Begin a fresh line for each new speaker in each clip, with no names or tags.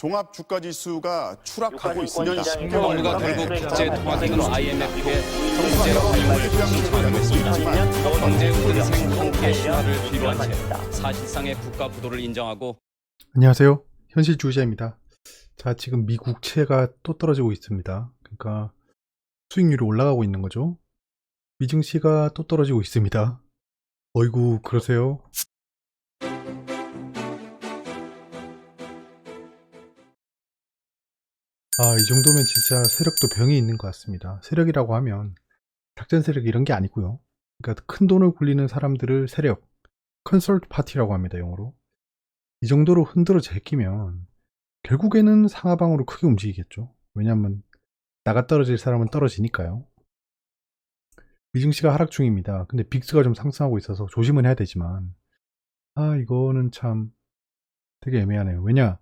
종합 주가 지수가 추락하고 있습니다.
정부가 결국 국제 통화기금 IMF의 경제 혼생 한계 신화를 뒤로한 채 사실상의 국가 부도를 인정하고.
안녕하세요. 현실 주의자입니다. 자, 지금 미국채가 또 떨어지고 있습니다. 그러니까 수익률이 올라가고 있는 거죠. 미증시가 또 떨어지고 있습니다. 어이구, 그러세요? 이 정도면 진짜 세력도 병이 있는 것 같습니다. 세력이라고 하면 작전 세력 이런 게 아니고요. 그러니까 큰 돈을 굴리는 사람들을 세력, 컨설트 파티라고 합니다, 영어로. 이 정도로 흔들어 제끼면 결국에는 상하방으로 크게 움직이겠죠. 왜냐하면 나가 떨어질 사람은 떨어지니까요. 미증시가 하락 중입니다. 근데 빅스가 좀 상승하고 있어서 조심은 해야 되지만 이거는 참 되게 애매하네요. 왜냐,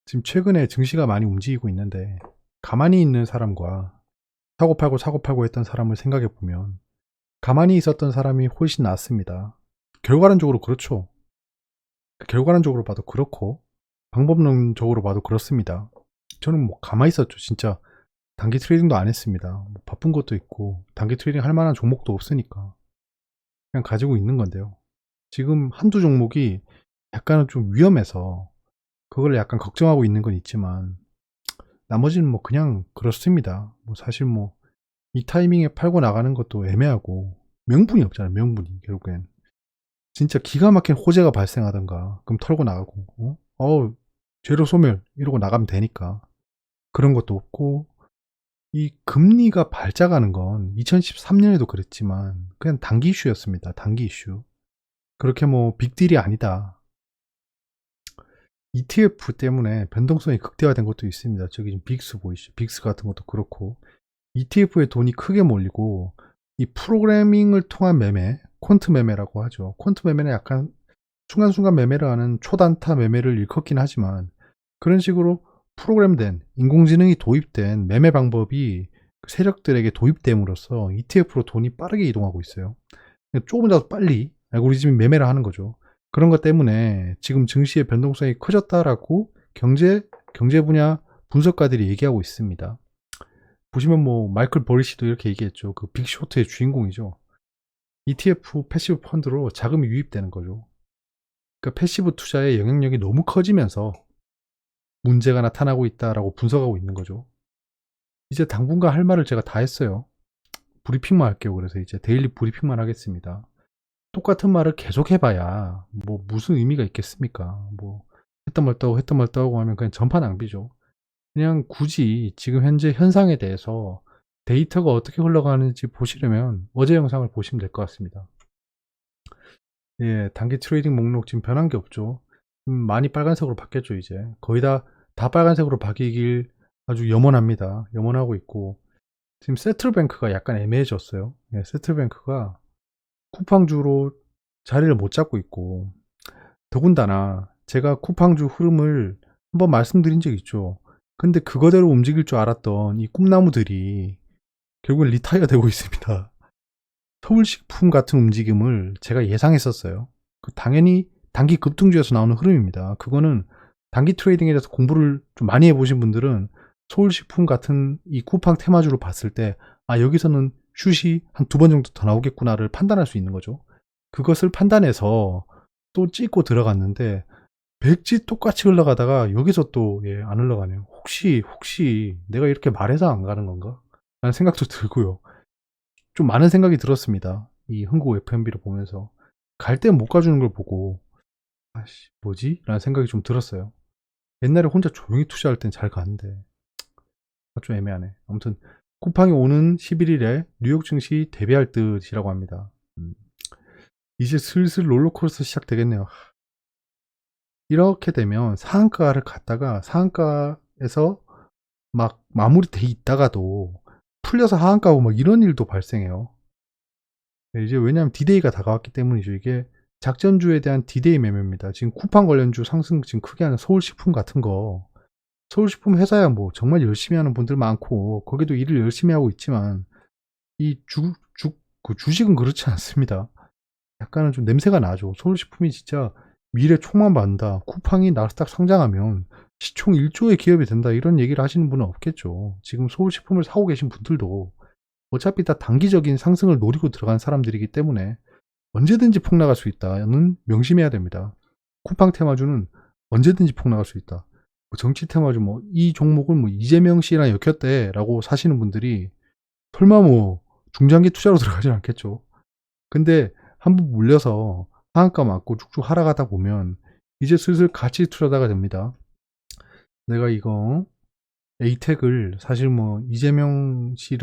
지금 최근에 증시가 많이 움직이고 있는데 가만히 있는 사람과 사고팔고 했던 사람을 생각해보면 가만히 있었던 사람이 훨씬 낫습니다. 결과론적으로 그렇죠. 결과론적으로 봐도 그렇고 방법론적으로 봐도 그렇습니다. 저는 뭐 가만히 있었죠. 진짜 단기 트레이딩도 안 했습니다. 뭐 바쁜 것도 있고 단기 트레이딩 할 만한 종목도 없으니까 그냥 가지고 있는 건데요. 지금 한두 종목이 약간은 좀 위험해서 그걸 약간 걱정하고 있는 건 있지만 나머지는 뭐 그냥 그렇습니다. 뭐 사실 뭐 이 타이밍에 팔고 나가는 것도 애매하고 명분이 없잖아요. 명분이 결국엔 진짜 기가 막힌 호재가 발생하던가 그럼 털고 나가고 재료 소멸 이러고 나가면 되니까 그런 것도 없고, 이 금리가 발작하는 건 2013년에도 그랬지만 그냥 단기 이슈였습니다. 단기 이슈. 그렇게 뭐 빅딜이 아니다. ETF 때문에 변동성이 극대화된 것도 있습니다. 저기 지금 빅스 보이시죠? 빅스 같은 것도 그렇고 ETF에 돈이 크게 몰리고 이 프로그래밍을 통한 매매, 퀀트 매매라고 하죠. 퀀트 매매는 약간 순간순간 매매를 하는 초단타 매매를 일컫긴 하지만 그런 식으로 프로그램된 인공지능이 도입된 매매 방법이 세력들에게 도입됨으로써 ETF로 돈이 빠르게 이동하고 있어요. 조금이라도 빨리 알고리즘이 매매를 하는 거죠. 그런 것 때문에 지금 증시의 변동성이 커졌다라고 경제 분야 분석가들이 얘기하고 있습니다. 보시면 뭐 마이클 버리시도 이렇게 얘기했죠. 그 빅쇼트의 주인공이죠. ETF 패시브 펀드로 자금이 유입되는 거죠. 그러니까 패시브 투자의 영향력이 너무 커지면서 문제가 나타나고 있다라고 분석하고 있는 거죠. 이제 당분간 할 말을 제가 다 했어요. 브리핑만 할게요. 그래서 이제 데일리 브리핑만 하겠습니다. 똑같은 말을 계속 해봐야 뭐 무슨 의미가 있겠습니까? 뭐 했다 말다 하고 하면 그냥 전파 낭비죠. 그냥 굳이 지금 현재 현상에 대해서 데이터가 어떻게 흘러가는지 보시려면 어제 영상을 보시면 될 것 같습니다. 예, 단기 트레이딩 목록 지금 변한 게 없죠. 많이 빨간색으로 바뀌었죠. 이제 거의 다 빨간색으로 바뀌길 아주 염원합니다. 염원하고 있고 지금 세틀뱅크가 약간 애매해졌어요. 예, 세틀뱅크가 쿠팡주로 자리를 못 잡고 있고, 더군다나 제가 쿠팡주 흐름을 한번 말씀드린 적 있죠. 근데 그거대로 움직일 줄 알았던 이 꿈나무들이 결국엔 리타이어 되고 있습니다. 서울식품 같은 움직임을 제가 예상했었어요. 당연히 단기 급등주에서 나오는 흐름입니다. 그거는 단기 트레이딩에 대해서 공부를 좀 많이 해보신 분들은 서울식품 같은 이 쿠팡 테마주로 봤을 때 여기서는 슛이 한 2번 정도 더 나오겠구나를 판단할 수 있는 거죠. 그것을 판단해서 또 찍고 들어갔는데 백지 똑같이 흘러가다가 여기서 또 안 흘러가네요. 혹시 내가 이렇게 말해서 안 가는 건가? 라는 생각도 들고요. 좀 많은 생각이 들었습니다. 이 흥국 FMB를 보면서 갈 때 못 가주는 걸 보고 뭐지? 라는 생각이 좀 들었어요. 옛날에 혼자 조용히 투자할 땐 잘 가는데 좀 애매하네. 아무튼 쿠팡이 오는 11일에 뉴욕 증시 대비할 듯이라고 합니다. 이제 슬슬 롤러코스터 시작되겠네요. 이렇게 되면 상한가를 갔다가 상한가에서 막 마무리돼 있다가도 풀려서 하한가 오고 막 이런 일도 발생해요. 이제 왜냐하면 디데이가 다가왔기 때문이죠. 이게 작전주에 대한 디데이 매매입니다. 지금 쿠팡 관련주 상승 지금 크게 하는 서울식품 같은 거, 서울식품 회사야 뭐 정말 열심히 하는 분들 많고 거기도 일을 열심히 하고 있지만 이 주식은 그렇지 않습니다. 약간은 좀 냄새가 나죠. 서울식품이 진짜 미래 촉망받는다. 쿠팡이 나스닥 상장하면 시총 1조의 기업이 된다 이런 얘기를 하시는 분은 없겠죠. 지금 서울식품을 사고 계신 분들도 어차피 다 단기적인 상승을 노리고 들어간 사람들이기 때문에 언제든지 폭락할 수 있다는 명심해야 됩니다. 쿠팡 테마주는 언제든지 폭락할 수 있다. 뭐 정치 테마주 뭐 이 종목을 뭐 이재명 씨랑 엮였대라고 사시는 분들이 설마 뭐 중장기 투자로 들어가진 않겠죠. 근데 한번 물려서 하한가 맞고 쭉쭉 하락하다 보면 이제 슬슬 가치 투자자가 됩니다. 내가 이거 에이텍을 사실 뭐 이재명 씨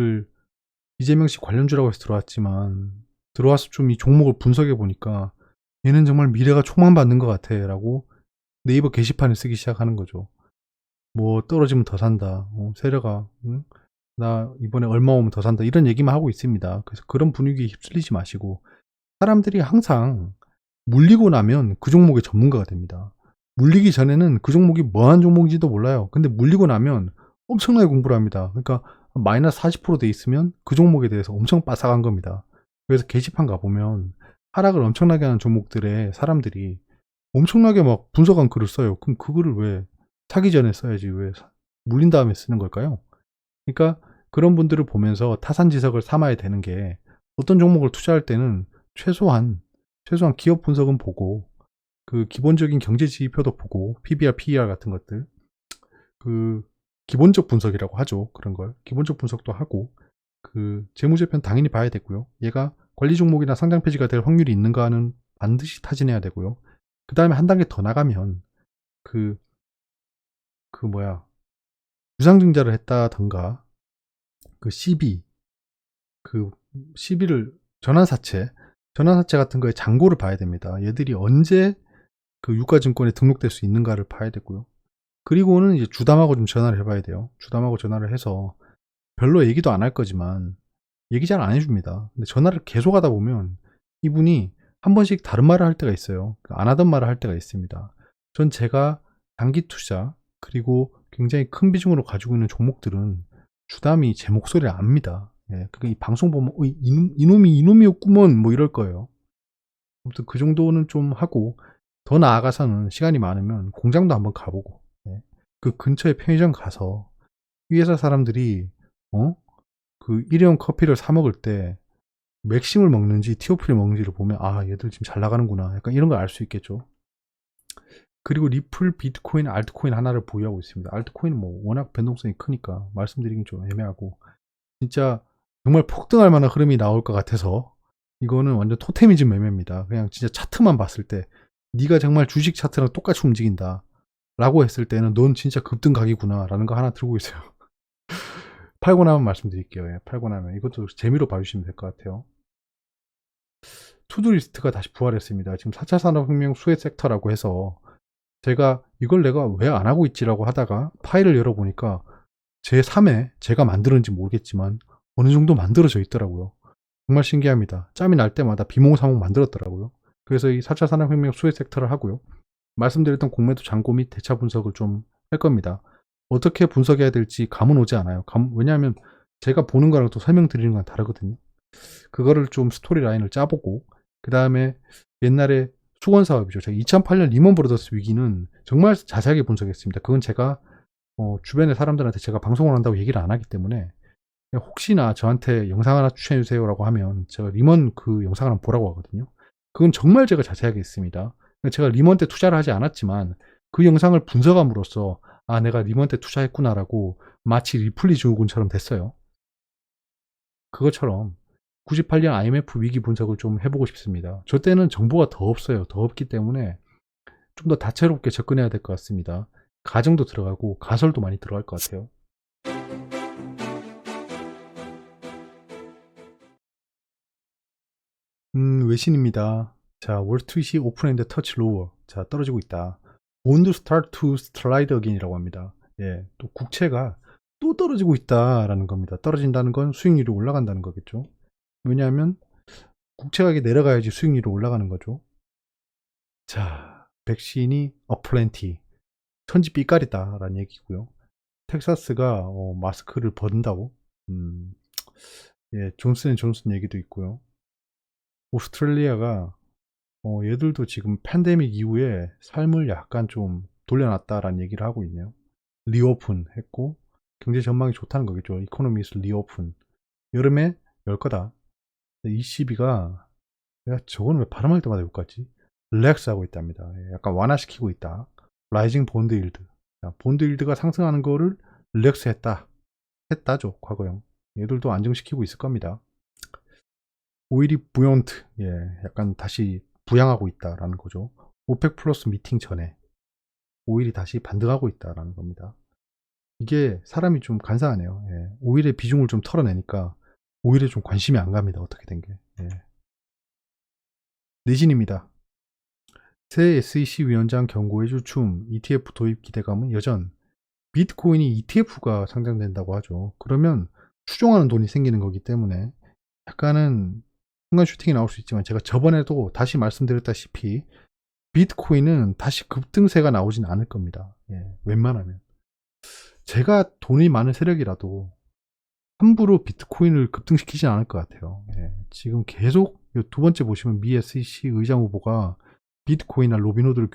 관련주라고 해서 들어왔지만 들어와서 좀 이 종목을 분석해 보니까 얘는 정말 미래가 촉망받는 것 같아 라고 네이버 게시판에 쓰기 시작하는 거죠. 뭐 떨어지면 더 산다. 세력아 응? 나 이번에 얼마 오면 더 산다. 이런 얘기만 하고 있습니다. 그래서 그런 분위기에 휩쓸리지 마시고 사람들이 항상 물리고 나면 그 종목의 전문가가 됩니다. 물리기 전에는 그 종목이 뭐한 종목인지도 몰라요. 근데 물리고 나면 엄청나게 공부를 합니다. 그러니까 마이너스 40% 돼 있으면 그 종목에 대해서 엄청 빠삭한 겁니다. 그래서 게시판 가보면 하락을 엄청나게 하는 종목들의 사람들이 엄청나게 막 분석한 글을 써요. 그럼 그 글을 왜 사기 전에 써야지 왜 물린 다음에 쓰는 걸까요? 그러니까 그런 분들을 보면서 타산지석을 삼아야 되는 게 어떤 종목을 투자할 때는 최소한 기업 분석은 보고 그 기본적인 경제 지표도 보고 PBR, PER 같은 것들 그 기본적 분석이라고 하죠. 그런 걸 기본적 분석도 하고 그 재무제표는 당연히 봐야 되고요. 얘가 관리 종목이나 상장 폐지가 될 확률이 있는가는 반드시 타진해야 되고요. 그 다음에 한 단계 더 나가면 그 유상증자를 했다던가 그 CB 그 CB를 전환사채 같은 거에 잔고를 봐야 됩니다. 얘들이 언제 그 유가증권에 등록될 수 있는가를 봐야 되고요. 그리고는 이제 주담하고 좀 전화를 해봐야 돼요. 주담하고 전화를 해서 별로 얘기도 안 할 거지만 얘기 잘 안 해줍니다. 근데 전화를 계속 하다 보면 이분이 한 번씩 다른 말을 할 때가 있어요. 안 하던 말을 할 때가 있습니다. 전 제가 단기 투자 그리고 굉장히 큰 비중으로 가지고 있는 종목들은 주담이 제 목소리를 압니다. 예, 그러니까 이 방송 보면 이놈이었구먼 뭐 이럴 거예요. 아무튼 그 정도는 좀 하고 더 나아가서는 시간이 많으면 공장도 한번 가보고 예, 그 근처에 편의점 가서 이 회사 사람들이 그 일회용 커피를 사 먹을 때 맥심을 먹는지 티오프를 먹는지를 보면 아 얘들 지금 잘 나가는구나 약간 이런 걸 알 수 있겠죠. 그리고 리플, 비트코인, 알트코인 하나를 보유하고 있습니다. 알트코인은 뭐 워낙 변동성이 크니까 말씀드리긴 좀 애매하고 진짜 정말 폭등할 만한 흐름이 나올 것 같아서 이거는 완전 토테미즘 매매입니다. 그냥 진짜 차트만 봤을 때 네가 정말 주식 차트랑 똑같이 움직인다 라고 했을 때는 넌 진짜 급등각이구나 라는 거 하나 들고 있어요. 팔고 나면 말씀드릴게요. 예, 팔고 나면 이것도 재미로 봐주시면 될 것 같아요. 투두리스트가 다시 부활했습니다. 지금 4차 산업혁명 수혜 섹터라고 해서 제가 이걸 내가 왜 안 하고 있지라고 하다가 파일을 열어보니까 제 3회 제가 만들었는지 모르겠지만 어느 정도 만들어져 있더라고요. 정말 신기합니다. 짬이 날 때마다 비몽사몽 만들었더라고요. 그래서 이 4차 산업혁명 수혜 섹터를 하고요. 말씀드렸던 공매도 잔고 및 대차 분석을 좀 할 겁니다. 어떻게 분석해야 될지 감은 오지 않아요. 왜냐하면 제가 보는 거랑 또 설명드리는 건 다르거든요. 그거를 좀 스토리 라인을 짜보고 그 다음에 옛날에 수건 사업이죠. 제가 2008년 리먼 브러더스 위기는 정말 자세하게 분석했습니다. 그건 제가 주변의 사람들한테 제가 방송을 한다고 얘기를 안 하기 때문에 혹시나 저한테 영상 하나 추천해 주세요라고 하면 제가 리먼 그 영상을 한번 보라고 하거든요. 그건 정말 제가 자세하게 했습니다. 제가 리먼 때 투자를 하지 않았지만 그 영상을 분석함으로써 아 내가 리먼 때 투자했구나라고 마치 리플리 증후군처럼 됐어요. 그것처럼 98년 IMF 위기 분석을 좀 해보고 싶습니다. 저 때는 정보가 더 없어요. 더 없기 때문에 좀 더 다채롭게 접근해야 될 것 같습니다. 가정도 들어가고 가설도 많이 들어갈 것 같아요. 외신입니다. 자, 월스트리트이 오픈핸드 터치 로워. 자, 떨어지고 있다. Bond start to slide again이라고 합니다. 예, 또 국채가 또 떨어지고 있다라는 겁니다. 떨어진다는 건 수익률이 올라간다는 거겠죠. 왜냐하면 국채 가격이 내려가야지 수익률이 올라가는 거죠. 자, 백신이 어플랜티 천지 삐까리다라는 얘기고요. 텍사스가 마스크를 벗는다고. 예, 존슨앤존슨 얘기도 있고요. 오스트레일리아가 얘들도 지금 팬데믹 이후에 삶을 약간 좀 돌려놨다라는 얘기를 하고 있네요. 리오픈 했고 경제 전망이 좋다는 거겠죠. 이코노미스 리오픈. 여름에 열 거다. ECB가 저거는 왜 발음할 때마다 욕같지? 릴렉스 하고 있답니다. 약간 완화시키고 있다. 라이징 본드 일드. 본드 일드가 상승하는 거를 릴렉스 했다죠. 과거형. 얘들도 안정시키고 있을 겁니다. 오일이 부연트. 약간 다시 부양하고 있다라는 거죠. 오펙 플러스 미팅 전에 오일이 다시 반등하고 있다라는 겁니다. 이게 사람이 좀 간사하네요. 오일의 비중을 좀 털어내니까 오일에 좀 관심이 안 갑니다. 어떻게 된 게. 내진입니다. 새 SEC 위원장 경고의 주춤, ETF 도입 기대감은 여전. 비트코인이 ETF가 상장된다고 하죠. 그러면 추종하는 돈이 생기는 거기 때문에 약간은 순간 슈팅이 나올 수 있지만 제가 저번에도 다시 말씀드렸다시피 비트코인은 다시 급등세가 나오진 않을 겁니다. 웬만하면. 제가 돈이 많은 세력이라도 함부로 비트코인을 급등시키진 않을 것 같아요. 지금 계속 두 번째 보시면 미 SEC 의장 후보가 비트코인이나 로빈후드를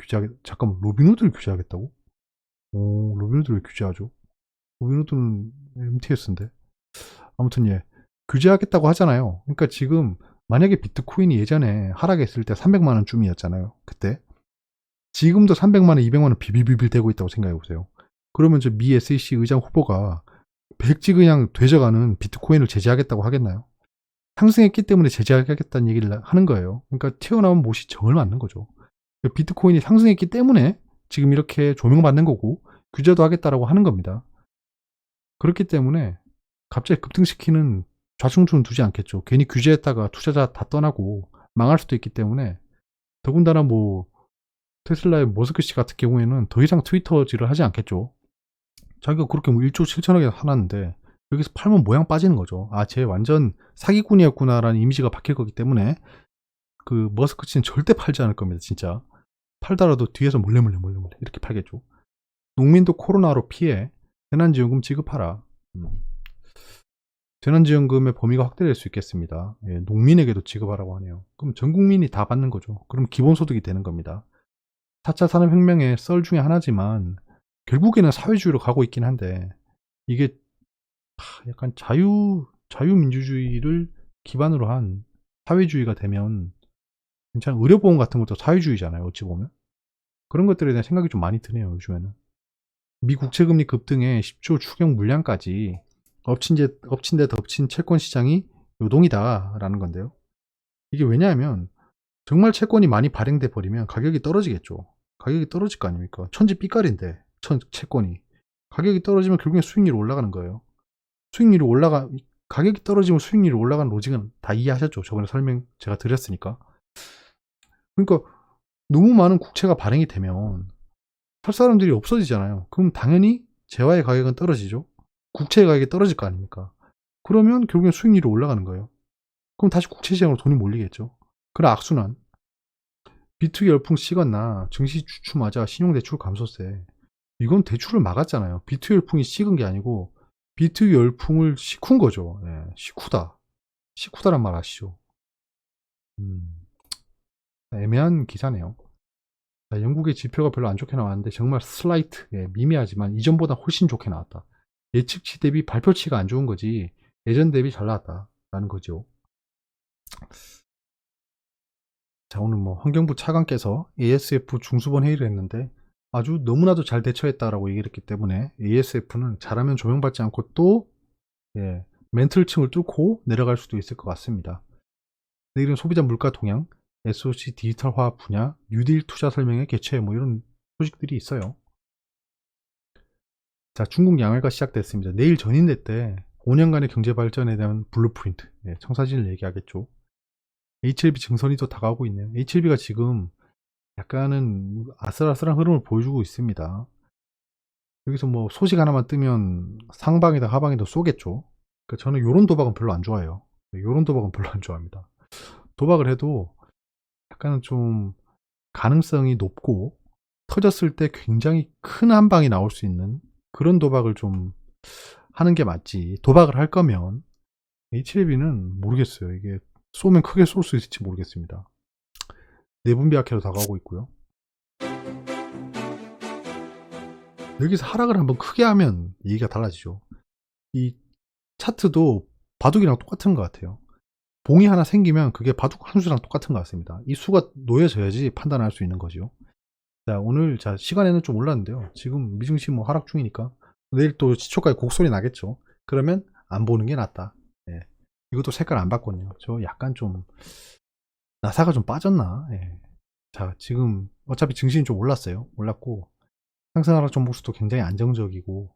잠깐만, 로빈후드를 규제하겠다고? 로빈후드를 왜 규제하죠? 로빈후드는 MTS인데. 아무튼 규제하겠다고 하잖아요. 그러니까 지금 만약에 비트코인이 예전에 하락했을 때 300만원 쯤이었잖아요. 그때. 지금도 300만원, 200만원 비빌비빌 되고 있다고 생각해보세요. 그러면 저 미 SEC 의장 후보가 백지 그냥 되져가는 비트코인을 제재하겠다고 하겠나요? 상승했기 때문에 제재하겠다는 얘기를 하는 거예요. 그러니까 튀어나온 못이 정을 맞는 거죠. 비트코인이 상승했기 때문에 지금 이렇게 조명받는 거고 규제도 하겠다라고 하는 겁니다. 그렇기 때문에 갑자기 급등시키는 좌충우돌은 두지 않겠죠. 괜히 규제했다가 투자자 다 떠나고 망할 수도 있기 때문에 더군다나 테슬라의 머스크 씨 같은 경우에는 더 이상 트위터질을 하지 않겠죠. 자기가 그렇게 1조 7천억에 사놨는데 여기서 팔면 모양 빠지는 거죠. 쟤 완전 사기꾼이었구나라는 이미지가 바뀔 거기 때문에 그 머스크 씨는 절대 팔지 않을 겁니다. 진짜. 팔더라도 뒤에서 몰래 이렇게 팔겠죠. 농민도 코로나로 피해 재난지원금 지급하라. 재난지원금의 범위가 확대될 수 있겠습니다. 농민에게도 지급하라고 하네요. 그럼 전 국민이 다 받는 거죠. 그럼 기본소득이 되는 겁니다. 4차 산업혁명의 썰 중에 하나지만 결국에는 사회주의로 가고 있긴 한데 이게 약간 자유민주주의를 기반으로 한 사회주의가 되면 괜찮은 의료보험 같은 것도 사회주의잖아요. 어찌 보면. 그런 것들에 대한 생각이 좀 많이 드네요. 요즘에는. 미 국채금리 급등에 10조 추경 물량까지 엎친 데 덮친 채권 시장이 요동이다라는 건데요. 이게 왜냐하면 정말 채권이 많이 발행돼 버리면 가격이 떨어지겠죠. 가격이 떨어질 거 아닙니까? 천지빛깔인데 채권이. 가격이 떨어지면 결국엔 수익률이 올라가는 거예요. 가격이 떨어지면 수익률이 올라가는 로직은 다 이해하셨죠? 저번에 설명 제가 드렸으니까. 그러니까 너무 많은 국채가 발행이 되면 살 사람들이 없어지잖아요. 그럼 당연히 재화의 가격은 떨어지죠. 국채의 가격이 떨어질 거 아닙니까? 그러면 결국엔 수익률이 올라가는 거예요. 그럼 다시 국채 시장으로 돈이 몰리겠죠. 그런 악순환. B2 열풍 식었나 증시 주춤하자 신용대출 감소세. 이건 대출을 막았잖아요. B2 열풍이 식은 게 아니고 B2 열풍을 식훈 거죠. 식후다. 식후다란 말 아시죠? 애매한 기사네요. 영국의 지표가 별로 안 좋게 나왔는데 정말 슬라이트, 미미하지만 이전보다 훨씬 좋게 나왔다. 예측치 대비 발표치가 안 좋은 거지 예전 대비 잘 나왔다라는 거죠. 자, 오늘 환경부 차관께서 ASF 중수본 회의를 했는데 아주 너무나도 잘 대처했다라고 얘기를 했기 때문에 ASF는 잘하면 조명받지 않고 또 멘틀층을 뚫고 내려갈 수도 있을 것 같습니다. 내일은 소비자 물가 동향, SOC 디지털화 분야, 뉴딜 투자 설명회 개최 이런 소식들이 있어요. 자, 중국 양알가 시작됐습니다. 내일 전인대 때 5년간의 경제 발전에 대한 블루프린트, 청사진을 얘기하겠죠. HLB 증선이 또 다가오고 있네요. HLB가 지금 약간은 아슬아슬한 흐름을 보여주고 있습니다. 여기서 소식 하나만 뜨면 상방이다 하방이다 쏘겠죠. 그러니까 저는 요런 도박은 별로 안 좋아해요. 요런 도박은 별로 안 좋아합니다. 도박을 해도 약간은 좀 가능성이 높고 터졌을 때 굉장히 큰 한 방이 나올 수 있는 그런 도박을 좀 하는 게 맞지. 도박을 할 거면 HLB는 모르겠어요. 이게 쏘면 크게 쏠 수 있을지 모르겠습니다. 내분비 악화로 다가오고 있고요. 여기서 하락을 한번 크게 하면 얘기가 달라지죠. 이 차트도 바둑이랑 똑같은 것 같아요. 봉이 하나 생기면 그게 바둑 한 수랑 똑같은 것 같습니다. 이 수가 놓여져야지 판단할 수 있는 거죠. 자, 오늘 시간에는 좀 올랐는데요. 지금 미증시 뭐 하락 중이니까 내일 또 시초가에 곡소리 나겠죠. 그러면 안 보는 게 낫다. 예. 이것도 색깔 안 바꿨네요. 저 약간 좀 나사가 좀 빠졌나? 예. 자, 지금 어차피 증시는 좀 올랐어요. 올랐고 상승 하락 종목수도 굉장히 안정적이고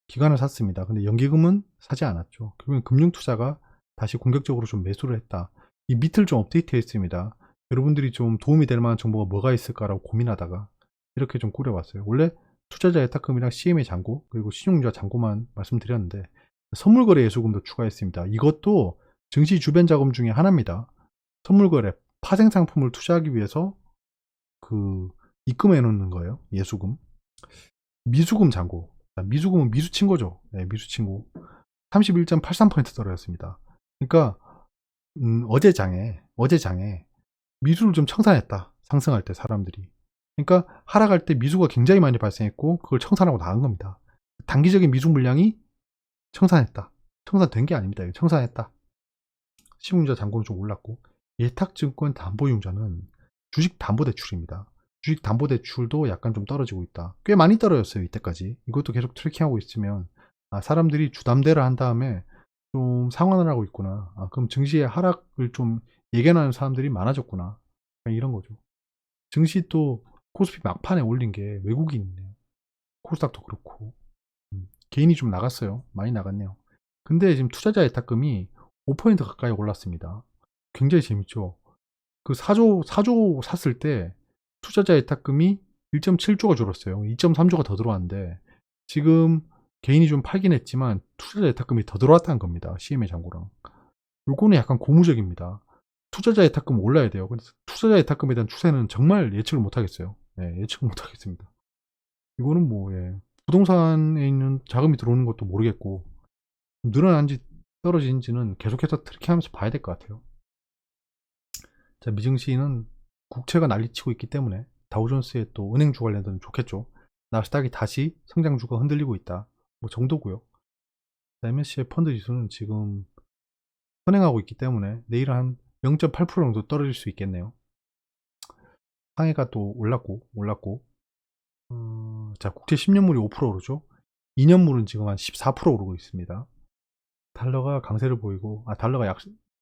기관을 샀습니다. 근데 연기금은 사지 않았죠. 결국엔 금융투자가 다시 공격적으로 좀 매수를 했다. 이 밑을 좀 업데이트 했습니다. 여러분들이 좀 도움이 될 만한 정보가 뭐가 있을까라고 고민하다가 이렇게 좀 꾸려봤어요. 원래 투자자 예탁금이랑 CMA 잔고 그리고 신용자 잔고만 말씀드렸는데 선물거래 예수금도 추가했습니다. 이것도 증시 주변 자금 중에 하나입니다. 선물거래 파생 상품을 투자하기 위해서 입금해 놓는 거예요. 예수금. 미수금 잔고. 미수금은 미수친 거죠. 네, 미수친고. 31.83% 떨어졌습니다. 그러니까 어제 장에 미수를 좀 청산했다. 상승할 때 사람들이. 그러니까 하락할 때 미수가 굉장히 많이 발생했고 그걸 청산하고 나간 겁니다. 단기적인 미수 물량이 청산했다. 청산된 게 아닙니다. 청산했다. 신용자 잔고는 좀 올랐고 예탁증권 담보융자는 주식담보대출입니다. 주식담보대출도 약간 좀 떨어지고 있다. 꽤 많이 떨어졌어요. 이때까지. 이것도 계속 트래킹하고 있으면 사람들이 주담대를 한 다음에 좀 상환을 하고 있구나. 그럼 증시의 하락을 좀 예견하는 사람들이 많아졌구나. 이런 거죠. 증시 또 코스피 막판에 올린 게 외국인이네요. 코스닥도 그렇고 개인이 좀 나갔어요. 많이 나갔네요. 근데 지금 투자자 예탁금이 5% 가까이 올랐습니다. 굉장히 재밌죠. 그 4조 샀을 때 투자자 예탁금이 1.7조가 줄었어요. 2.3조가 더 들어왔는데 지금 개인이 좀 팔긴 했지만 투자자 예탁금이 더 들어왔다는 겁니다. CMA 잔고랑. 요거는 약간 고무적입니다. 투자자 예탁금 올라야 돼요. 근데 투자자 예탁금에 대한 추세는 정말 예측을 못 하겠어요. 네, 예측을 못 하겠습니다. 이거는 부동산에 있는 자금이 들어오는 것도 모르겠고 늘어난지 떨어진지는 계속해서 트래킹하면서 봐야 될 것 같아요. 자, 미증시는 국채가 난리치고 있기 때문에 다우존스의 또 은행주 관련된 좋겠죠. 나스닥이 다시 성장주가 흔들리고 있다. 정도고요. MSCI 펀드 지수는 지금 선행하고 있기 때문에 내일은 한 0.8% 정도 떨어질 수 있겠네요. 상해가 또 올랐고 자, 국채 10년물이 5% 오르죠. 2년물은 지금 한 14% 오르고 있습니다. 달러가 강세를 보이고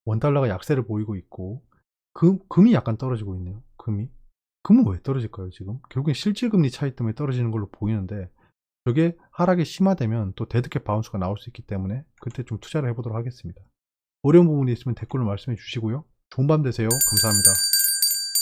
원달러가 약세를 보이고 있고 금이 약간 떨어지고 있네요. 금은 왜 떨어질까요? 지금 결국엔 실질금리 차이 때문에 떨어지는 걸로 보이는데 저게 하락이 심화되면 또 데드캣 바운스가 나올 수 있기 때문에 그때 좀 투자를 해보도록 하겠습니다. 어려운 부분이 있으면 댓글로 말씀해 주시고요. 좋은 밤 되세요. 감사합니다.